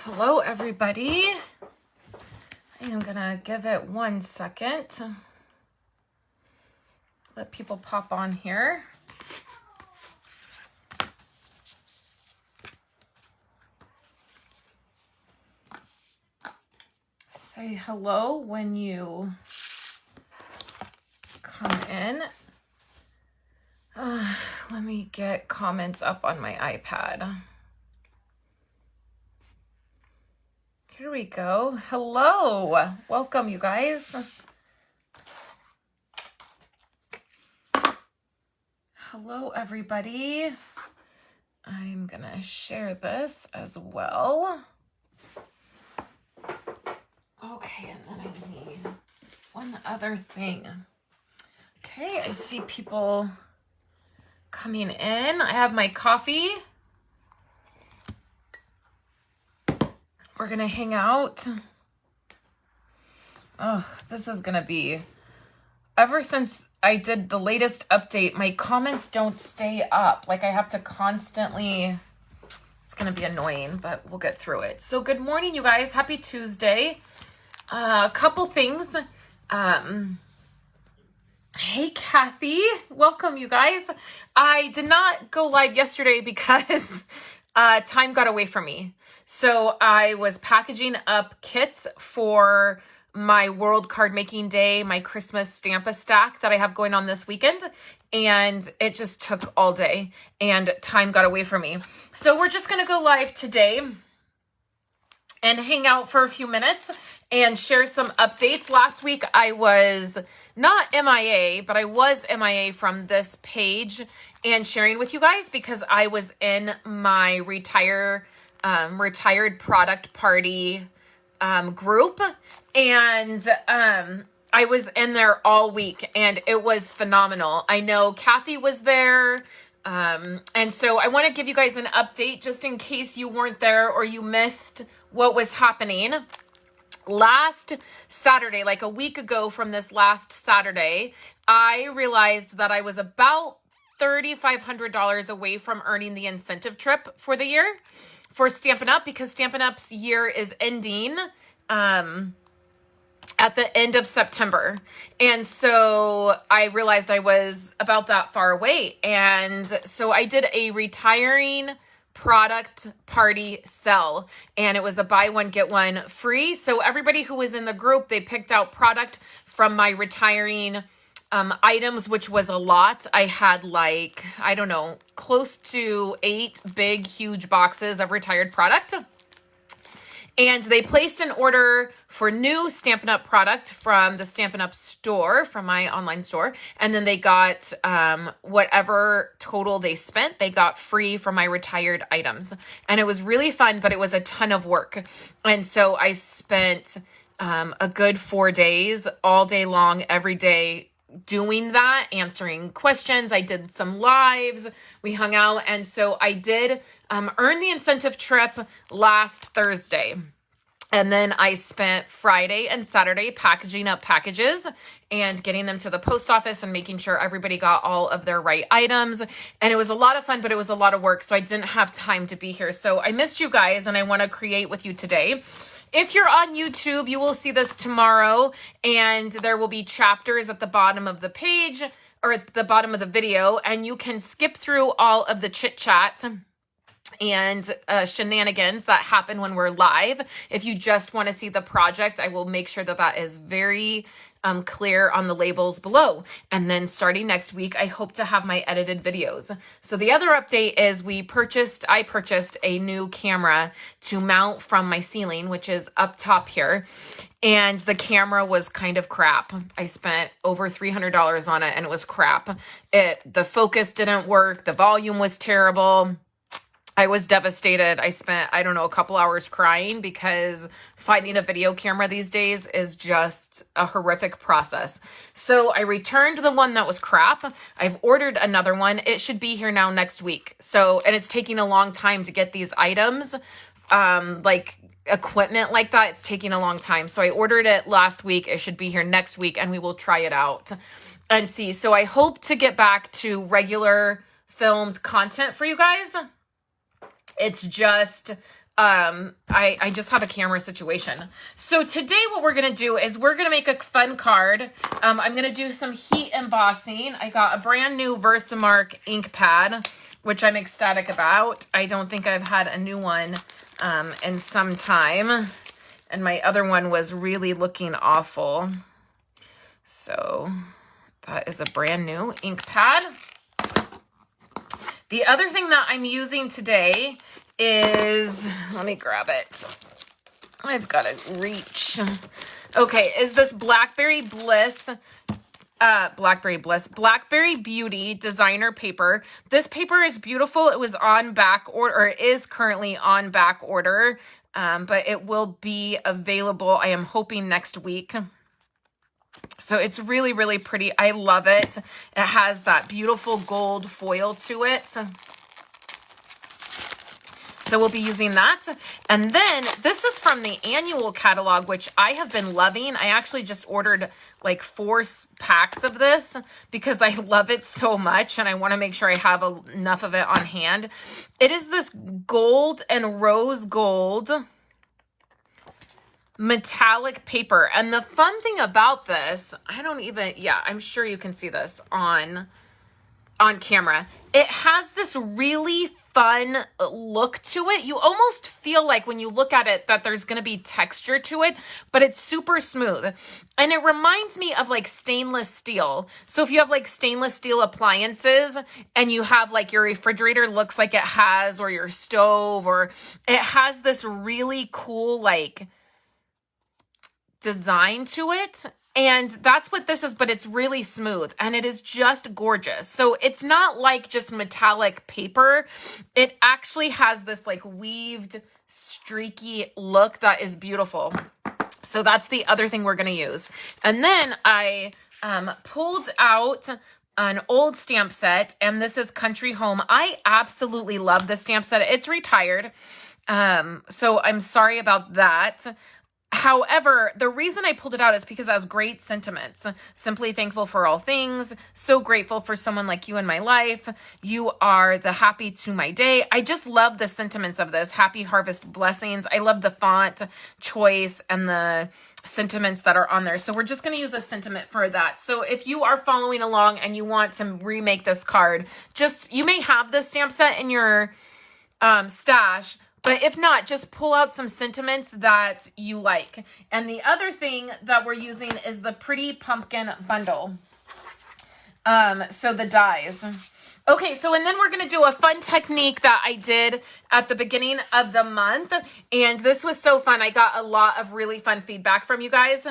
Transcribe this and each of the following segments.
Hello, everybody. I am gonna give it 1 second. Let people pop on here. Say hello when you come in. Let me get comments up on my iPad. Here we go. Hello. Welcome, you guys. Hello, everybody. I'm going to share this as well. Okay, and then I need one other thing. Okay, I see people coming in. I have my coffee. We're gonna hang out. Oh, this is gonna be, ever since I did the latest update, my comments don't stay up. Like I have to constantly, it's gonna be annoying, but we'll get through it. So good morning, you guys. Happy Tuesday. A couple things. Hey, Kathy. Welcome, you guys. I did not go live yesterday because time got away from me. So I was packaging up kits for my World Card Making Day, my Christmas Stampa stack that I have going on this weekend. And it just took all day and time got away from me. So we're just going to go live today and hang out for a few minutes and share some updates. Last week I was not MIA, but I was MIA from this page and sharing with you guys because I was in my retired product party group, and I was in there all week and it was phenomenal. I know Kathy was there, and so I want to give you guys an update just in case you weren't there or you missed what was happening. Last Saturday, like a week ago from this last Saturday, I realized that I was about $3,500 away from earning the incentive trip for the year for Stampin' Up, because Stampin' Up's year is ending at the end of September. And so I realized I was about that far away. And so I did a retiring product party sell, and it was a buy one get one free. So everybody who was in the group, they picked out product from my retiring items, which was a lot. I had like, I don't know, close to 8 big, huge boxes of retired product. And they placed an order for new Stampin' Up product from the Stampin' Up store, from my online store. And then they got whatever total they spent, they got free from my retired items. And it was really fun, but it was a ton of work. And so I spent a good 4 days, all day long, every day, doing that, answering questions. I did some lives. We hung out. And so I did earn the incentive trip last Thursday. And then I spent Friday and Saturday packaging up packages and getting them to the post office and making sure everybody got all of their right items. And it was a lot of fun, but it was a lot of work. So I didn't have time to be here. So I missed you guys and I want to create with you today. If you're on YouTube, you will see this tomorrow, and there will be chapters at the bottom of the page or at the bottom of the video, and you can skip through all of the chit chat and shenanigans that happen when we're live. If you just want to see the project, I will make sure that that is very clear on the labels below. And then starting next week, I hope to have my edited videos. So the other update is I purchased a new camera to mount from my ceiling, which is up top here. And the camera was kind of crap. I spent over $300 on it and it was crap. The focus didn't work. The volume was terrible. I was devastated. I spent, I don't know, a couple hours crying because finding a video camera these days is just a horrific process. So I returned the one that was crap. I've ordered another one. It should be here now next week. So, and it's taking a long time to get these items, like equipment like that. It's taking a long time. So I ordered it last week. It should be here next week and we will try it out and see. So I hope to get back to regular filmed content for you guys. It's just I just have a camera situation. So today what we're going to do is we're going to make a fun card. I'm going to do some heat embossing. I got a brand new Versamark ink pad, which I'm ecstatic about. I don't think I've had a new one in some time. And my other one was really looking awful. So that is a brand new ink pad. The other thing that I'm using today is, let me grab it. I've got to reach. Okay, is this Blackberry Beauty designer paper. This paper is beautiful. It was on back order, or it is currently on back order, but it will be available, I am hoping, next week. So it's really, really pretty. I love it. It has that beautiful gold foil to it. So we'll be using that. And then this is from the annual catalog, which I have been loving. I actually just ordered like 4 packs of this because I love it so much and I want to make sure I have enough of it on hand. It is this gold and rose gold metallic paper. And the fun thing about this, I'm sure you can see this on camera. It has this really fun look to it. You almost feel like when you look at it that there's going to be texture to it, but it's super smooth. And it reminds me of like stainless steel. So if you have like stainless steel appliances and you have like your refrigerator looks like it has, or your stove, or it has this really cool like design to it. And that's what this is, but it's really smooth and it is just gorgeous. So it's not like just metallic paper. It actually has this like weaved, streaky look that is beautiful. So that's the other thing we're going to use. And then I pulled out an old stamp set, and this is Country Home. I absolutely love this stamp set. It's retired. So I'm sorry about that. However, the reason I pulled it out is because it has great sentiments. Simply thankful for all things. So grateful for someone like you in my life. You are the happy to my day. I just love the sentiments of this. Happy harvest blessings. I love the font choice and the sentiments that are on there. So we're just going to use a sentiment for that. So if you are following along and you want to remake this card, you may have this stamp set in your stash. But if not, just pull out some sentiments that you like. And the other thing that we're using is the Pretty Pumpkin Bundle. So the dies. Okay, so and then we're going to do a fun technique that I did at the beginning of the month. And this was so fun. I got a lot of really fun feedback from you guys.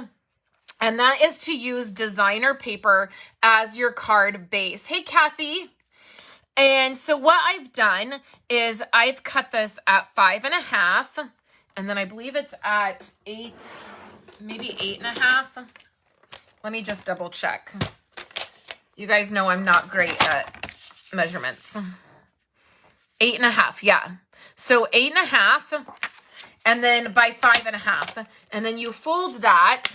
And that is to use designer paper as your card base. Hey, Kathy. And so what I've done is I've cut this at 5.5, and then I believe it's at 8, maybe 8.5. Let me just double check. You guys know I'm not great at measurements. 8.5, yeah. So 8.5, and then by 5.5, and then you fold that,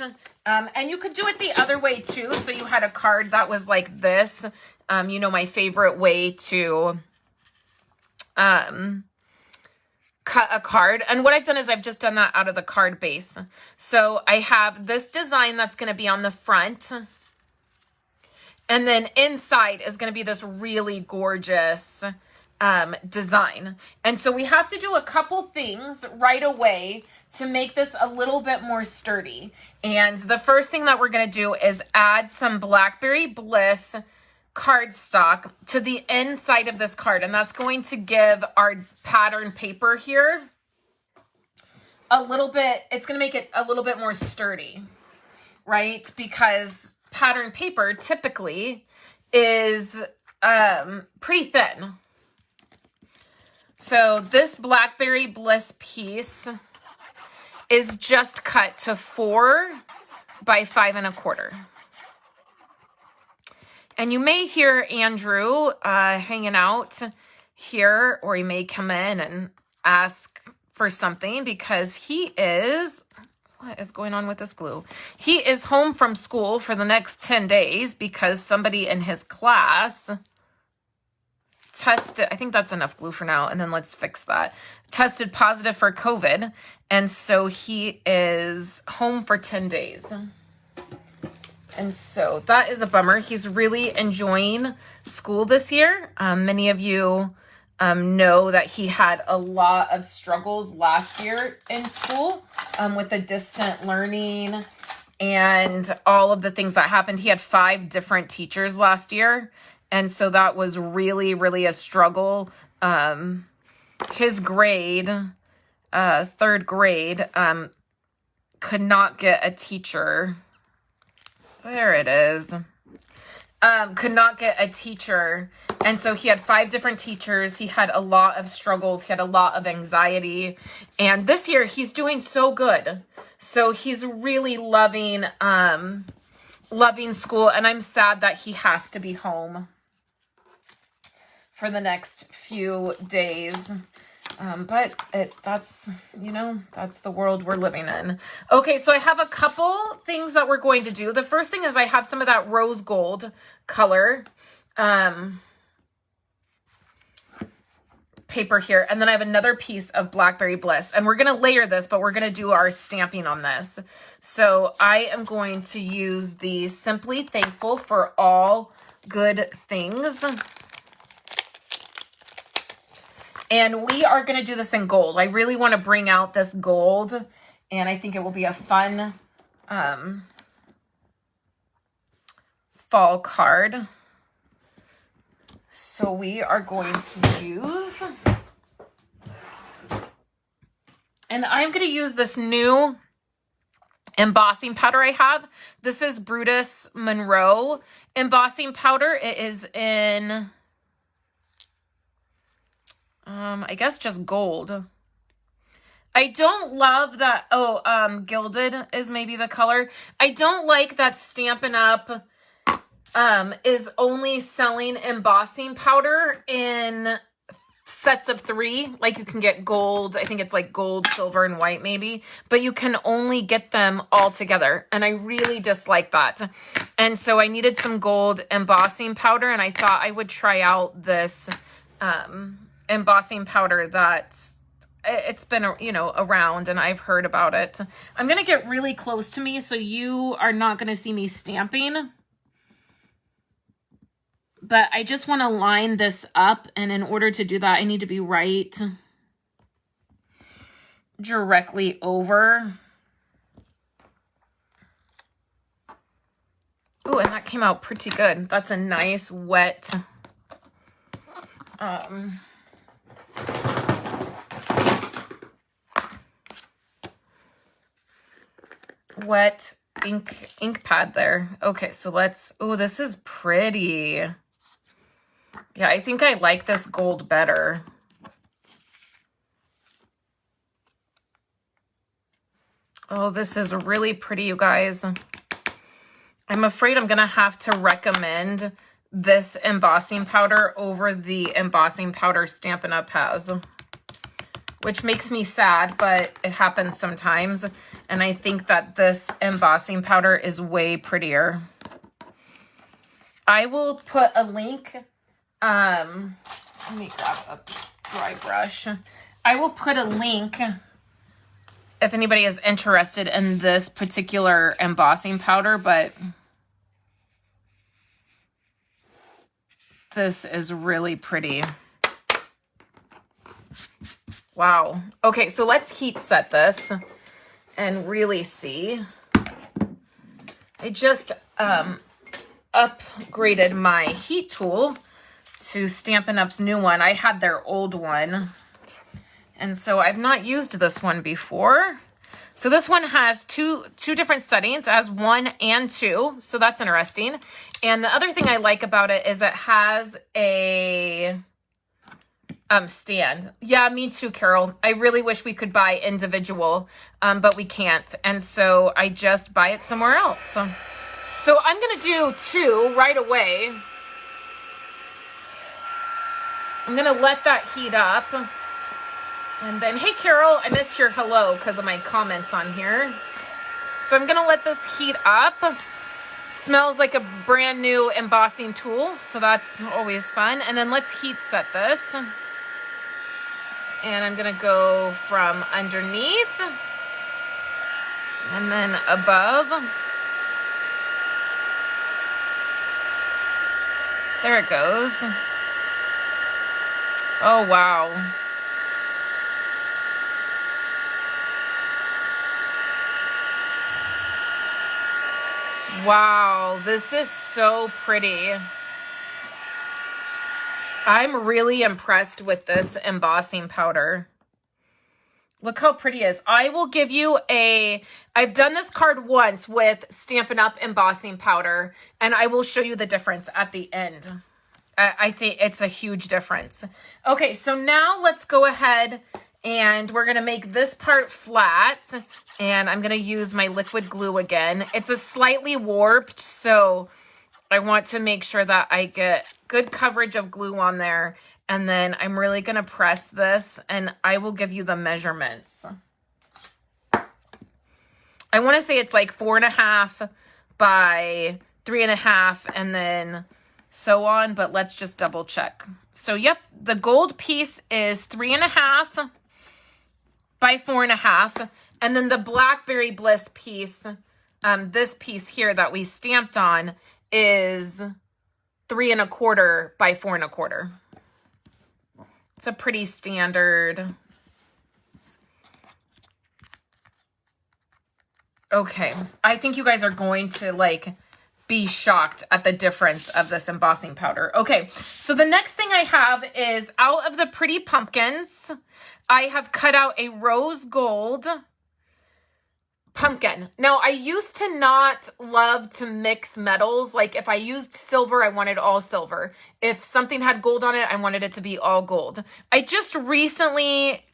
and you could do it the other way too. So you had a card that was like this. You know, my favorite way to cut a card. And what I've done is I've just done that out of the card base. So I have this design that's going to be on the front. And then inside is going to be this really gorgeous design. And so we have to do a couple things right away to make this a little bit more sturdy. And the first thing that we're going to do is add some Blackberry Bliss cardstock to the inside of this card, and that's going to give our pattern paper here a little bit, it's going to make it a little bit more sturdy, right? Because pattern paper typically is pretty thin. So this Blackberry Bliss piece is just cut to 4 by 5.25. And you may hear Andrew hanging out here, or he may come in and ask for something because he is, what is going on with this glue? He is home from school for the next 10 days because somebody in his class tested, I think that's enough glue for now, and then let's fix that. Tested positive for COVID, and so he is home for 10 days. And so that is a bummer. He's really enjoying school this year. Many of you know that he had a lot of struggles last year in school with the distant learning and all of the things that happened. He had 5 different teachers last year. And so that was really, really a struggle. His grade, 3rd grade, could not get a teacher. There it is. Could not get a teacher. And so he had 5 different teachers. He had a lot of struggles. He had a lot of anxiety. And this year he's doing so good. So he's really loving school. And I'm sad that he has to be home for the next few days. But that's, you know, that's the world we're living in. Okay, so I have a couple things that we're going to do. The first thing is I have some of that rose gold color paper here. And then I have another piece of Blackberry Bliss. And we're going to layer this, but we're going to do our stamping on this. So I am going to use the Simply Thankful for All Good Things. And we are going to do this in gold. I really want to bring out this gold, and I think it will be a fun fall card. So we are going to use, and I'm going to use this new embossing powder I have. This is Brutus Monroe embossing powder. It is in, I guess just gold. I don't love that. Oh, gilded is maybe the color. I don't like that Stampin' Up! Is only selling embossing powder in sets of 3. Like you can get gold. I think it's like gold, silver, and white maybe. But you can only get them all together. And I really dislike that. And so I needed some gold embossing powder. And I thought I would try out this embossing powder that it's been, you know, around and I've heard about it. I'm going to get really close to me so you are not going to see me stamping. But I just want to line this up, and in order to do that, I need to be right directly over. Oh, and that came out pretty good. That's a nice wet wet ink pad there. Okay, so let's, oh, this is pretty. Yeah, I think I like this gold better. Oh, this is really pretty, you guys. I'm afraid I'm gonna have to recommend this embossing powder over the embossing powder Stampin' Up! Has, which makes me sad, but it happens sometimes. And I think that this embossing powder is way prettier. I will put a link. Let me grab a dry brush. I will put a link if anybody is interested in this particular embossing powder, but this is really pretty. Wow. Okay, so let's heat set this and really see. I just upgraded my heat tool to Stampin' Up's new one. I had their old one, and so I've not used this one before. So this one has two different settings, as 1 and 2, so that's interesting. And the other thing I like about it is it has a stand. Yeah, me too, Carol. I really wish we could buy individual, but we can't. And so I just buy it somewhere else. So I'm going to do 2 right away. I'm going to let that heat up. And then, hey, Carol, I missed your hello because of my comments on here. So I'm going to let this heat up. Smells like a brand new embossing tool, so that's always fun. And then let's heat set this. And I'm gonna go from underneath and then above. There it goes. Oh, wow. Wow, this is so pretty. I'm really impressed with this embossing powder. Look how pretty it is. I will give you I've done this card once with Stampin' Up! Embossing powder, and I will show you the difference at the end. I think it's a huge difference. Okay, so now let's go ahead and we're gonna make this part flat, and I'm gonna use my liquid glue again. It's a slightly warped, so I want to make sure that I get good coverage of glue on there. And then I'm really gonna press this, and I will give you the measurements. I wanna say it's like 4.5 by 3.5, and then so on, but let's just double check. So yep, the gold piece is 3.5 by 4.5, and then the Blackberry Bliss piece, this piece here that we stamped on, is 3.25 by 4.25. It's a pretty standard. Okay, I think you guys are going to like be shocked at the difference of this embossing powder. Okay, so the next thing I have is out of the pretty pumpkins, I have cut out a rose gold pumpkin. Now, I used to not love to mix metals. Like if I used silver, I wanted all silver. If something had gold on it, I wanted it to be all gold. I just recently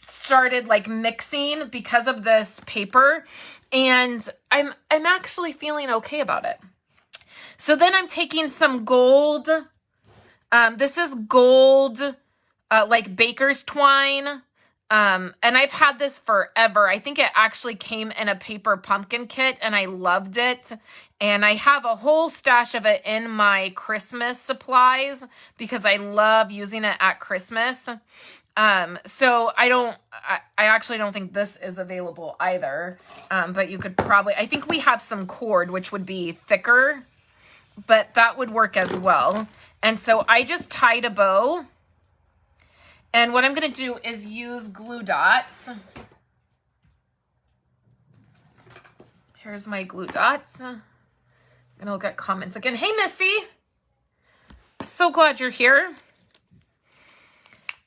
started like mixing because of this paper, and I'm actually feeling okay about it. So then I'm taking some gold. This is gold, like baker's twine. And I've had this forever. I think it actually came in a paper pumpkin kit, and I loved it. And I have a whole stash of it in my Christmas supplies because I love using it at Christmas. So I actually don't think this is available either. But you could probably, I think we have some cord, which would be thicker, but that would work as well. And so I just tied a bow. And what I'm going to do is use glue dots. Here's my glue dots. I'm going to look at comments again. Hey, Missy. So glad you're here.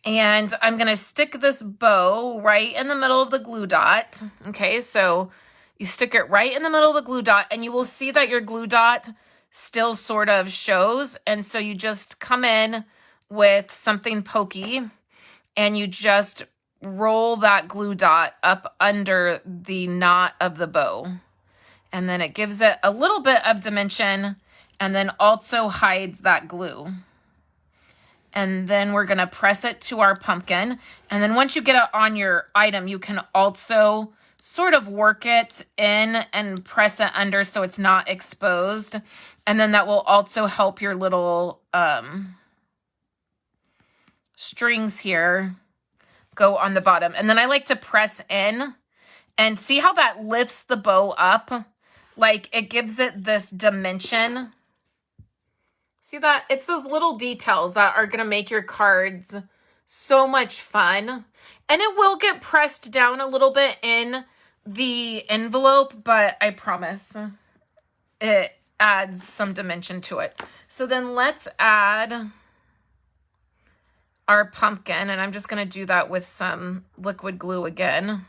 And I'm going to stick this bow right in the middle of the glue dot. Okay, so you stick it right in the middle of the glue dot, and you will see that your glue dot still sort of shows. And so you just come in with something pokey, and you just roll that glue dot up under the knot of the bow. And then it gives it a little bit of dimension, and then also hides that glue. And then we're gonna press it to our pumpkin. And then once you get it on your item, you can also sort of work it in and press it under so it's not exposed. And then that will also help your little strings here go on the bottom. And then I like to press in and see how that lifts the bow up. Like it gives it this dimension. See that? It's those little details that are going to make your cards so much fun. And it will get pressed down a little bit in the envelope, but I promise it adds some dimension to it. So then let's add our pumpkin, and I'm just going to do that with some liquid glue again.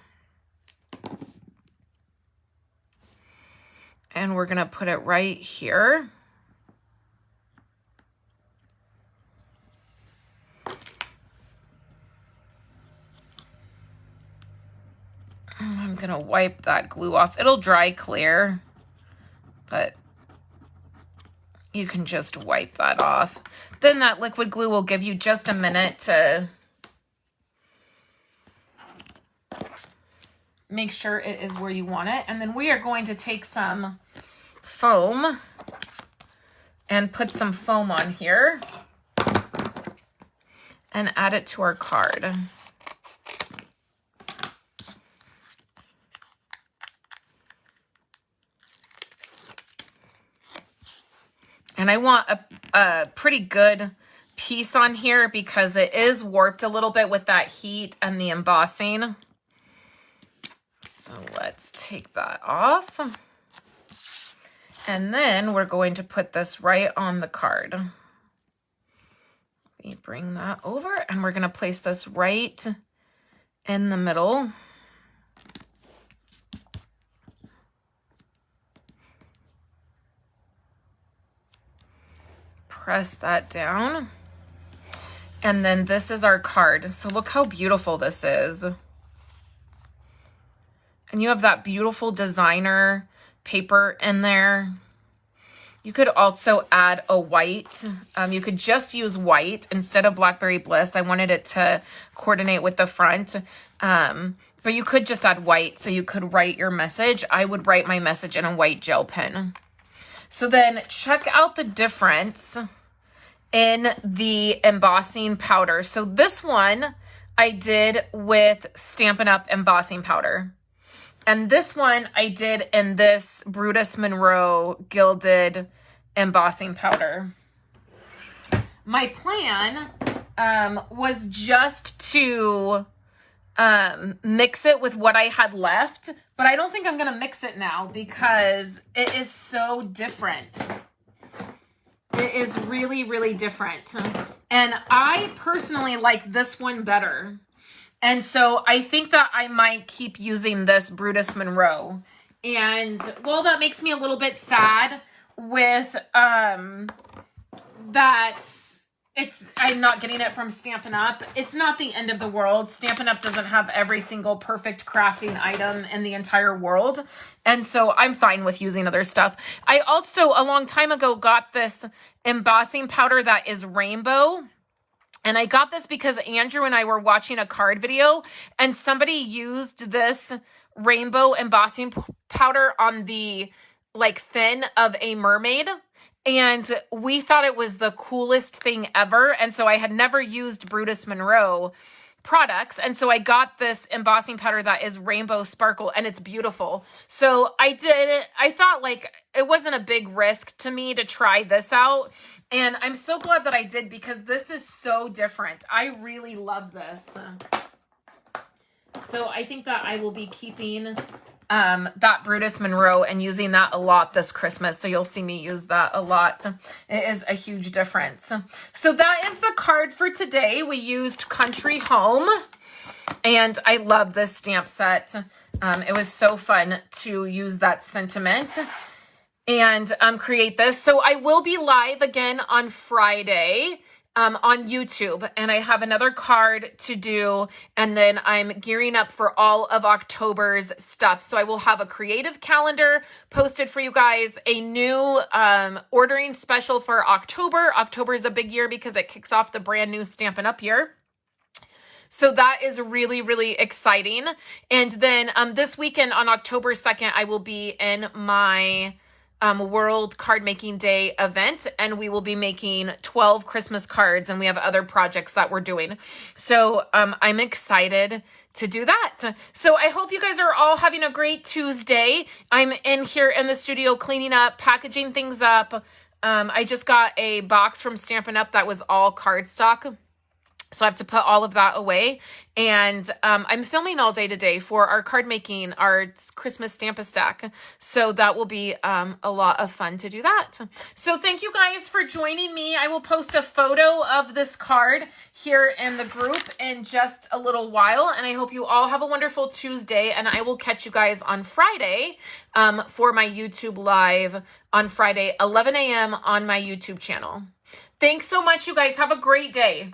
And we're going to put it right here. I'm going to wipe that glue off. It'll dry clear, but you can just wipe that off. Then that liquid glue will give you just a minute to make sure it is where you want it. And then we are going to take some foam and put some foam on here and add it to our card. And I want a pretty good piece on here because it is warped a little bit with that heat and the embossing. So let's take that off. And then we're going to put this right on the card. We bring that over and we're going to place this right in the middle. Press that down. And then this is our card. So look how beautiful this is. And you have that beautiful designer paper in there. You could also add a white. You could just use white instead of Blackberry Bliss. I wanted it to coordinate with the front. But you could just add white so you could write your message. I would write my message in a white gel pen. So then check out the difference in the embossing powder. So this one I did with Stampin' Up! Embossing powder. And this one I did in this Brutus Monroe gilded embossing powder. My plan was just to mix it with what I had left, but I don't think I'm gonna mix it now because it is so different. It is really, really different. And I personally like this one better. And so I think that I might keep using this Brutus Monroe. And well, that makes me a little bit sad with that I'm not getting it from Stampin' Up. It's not the end of the world. Stampin' Up doesn't have every single perfect crafting item in the entire world. And so I'm fine with using other stuff. I also, a long time ago, got this embossing powder that is rainbow. And I got this because Andrew and I were watching a card video and somebody used this rainbow embossing powder on the like fin of a mermaid. And we thought it was the coolest thing ever. And so I had never used Brutus Monroe products. And so I got this embossing powder that is rainbow sparkle and it's beautiful. So I did it. I thought like it wasn't a big risk to me to try this out. And I'm so glad that I did because this is so different. I really love this. So I think that I will be keeping that Brutus Monroe and using that a lot this Christmas. So you'll see me use that a lot. It is a huge difference. So that is the card for today. We used Country Home and I love this stamp set. It was so fun to use that sentiment and create this. So I will be live again on Friday on YouTube, and I have another card to do, and then I'm gearing up for all of October's stuff. So I will have a creative calendar posted for you guys, a new ordering special for October. October is a big year because it kicks off the brand new Stampin' Up! Year. So that is really, really exciting. And then this weekend on October 2nd, I will be in my World Card Making Day event, and we will be making 12 Christmas cards, and we have other projects that we're doing. So I'm excited to do that. So I hope you guys are all having a great Tuesday. I'm in here in the studio cleaning up, packaging things up. I just got a box from Stampin' Up! That was all cardstock. So I have to put all of that away. And I'm filming all day today for our card making, our Christmas Stamp-A-Stack. So that will be a lot of fun to do that. So thank you guys for joining me. I will post a photo of this card here in the group in just a little while. And I hope you all have a wonderful Tuesday. And I will catch you guys on Friday for my YouTube live on Friday, 11 a.m. on my YouTube channel. Thanks so much, you guys. Have a great day.